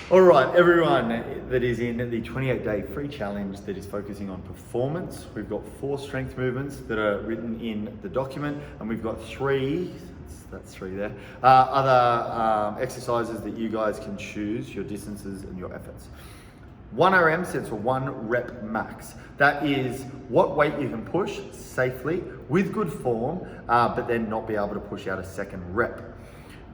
All right, everyone that is in the 28-day free challenge that is focusing on performance, we've got 4 strength movements that are written in the document, and we've got 3, that's 3 there, other exercises that you guys can choose, your distances and your efforts. 1 RM stands for 1 rep max. That is what weight you can push safely with good form, but then not be able to push out a second rep.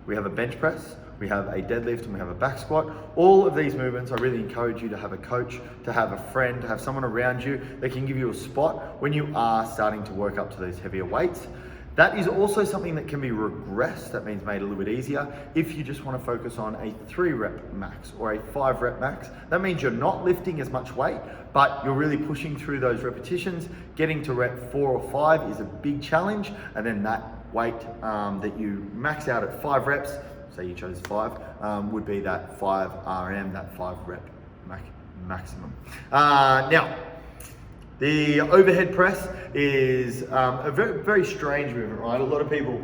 We have a bench press, we have a deadlift, and we have a back squat. All of these movements, I really encourage you to have a coach, to have a friend, to have someone around you that can give you a spot when you are starting to work up to those heavier weights. That is also something that can be regressed, that means made a little bit easier, if you just want to focus on a 3 rep max or a 5 rep max. That means you're not lifting as much weight, but you're really pushing through those repetitions. Getting to rep 4 or 5 is a big challenge, and then that weight that you max out at 5 reps, say you chose 5, would be that 5 RM, that 5 rep maximum. Now, the overhead press is a very, very strange movement, right? A lot of people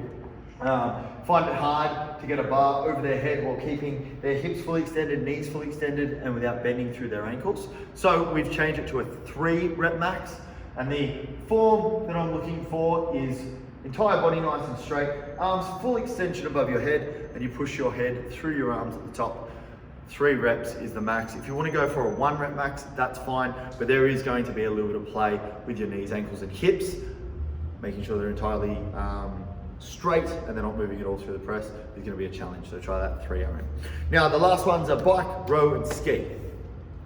find it hard to get a bar over their head while keeping their hips fully extended, knees fully extended, and without bending through their ankles. So we've changed it to a 3 rep max, and the form that I'm looking for is entire body nice and straight, arms full extension above your head, and you push your head through your arms at the top. 3 reps is the max. If you want to go for a 1 rep max, that's fine, but there is going to be a little bit of play with your knees, ankles, and hips, making sure they're entirely straight and they're not moving at all through the press is going to be a challenge, so try that 3 RM. Now, the last ones are bike, row, and ski.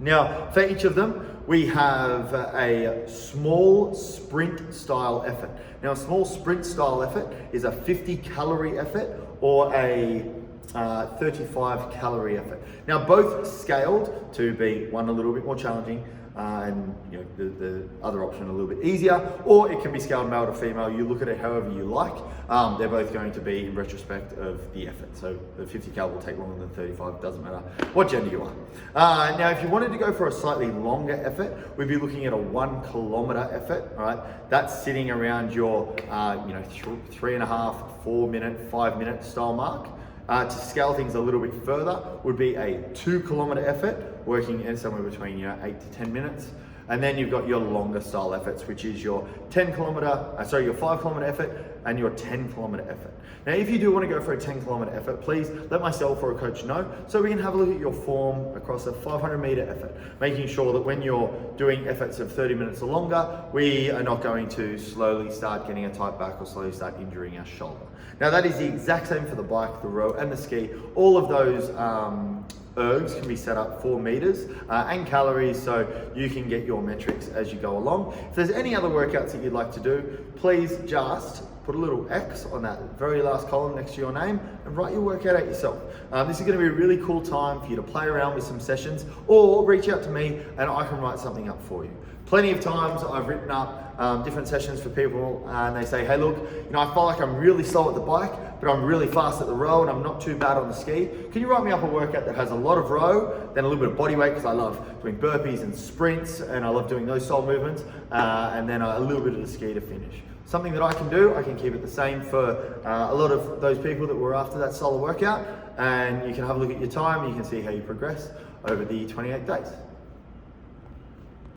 Now, for each of them, we have a small sprint style effort. Now, a small sprint style effort is a 50 calorie effort or a 35 calorie effort. Now, both scaled to be one a little bit more challenging and the other option a little bit easier, or it can be scaled male to female. You look at it however you like. They're both going to be in retrospect of the effort. So the 50 cal will take longer than 35, doesn't matter what gender you are. Now, if you wanted to go for a slightly longer effort, we'd be looking at a 1 kilometer effort, all right? That's sitting around your 3.5, 4 minute, 5 minute style mark. To scale things a little bit further would be a 2 kilometer effort, working in somewhere between 8 to 10 minutes. And then you've got your longer style efforts, which is your your 5 kilometer effort and your 10 kilometer effort. Now, if you do want to go for a 10 kilometer effort, please let myself or a coach know so we can have a look at your form across a 500 meter effort, making sure that when you're doing efforts of 30 minutes or longer, we are not going to slowly start getting a tight back or slowly start injuring our shoulder. Now, that is the exact same for the bike, the row, and the ski. All of those ergs can be set up for meters and calories, so you can get your metrics as you go along. If there's any other workouts that you'd like to do, please just put a little X on that very last column next to your name and write your workout out yourself. This is going to be a really cool time for you to play around with some sessions, or reach out to me and I can write something up for you. Plenty of times I've written up different sessions for people and they say, hey, look, I feel like I'm really slow at the bike, but I'm really fast at the row and I'm not too bad on the ski. Can you write me up a workout that has a lot of row, then a little bit of body weight, because I love doing burpees and sprints and I love doing those style movements, and then a little bit of the ski to finish. Something that I can do, I can keep it the same for a lot of those people that were after that style of workout, and you can have a look at your time, you can see how you progress over the 28 days.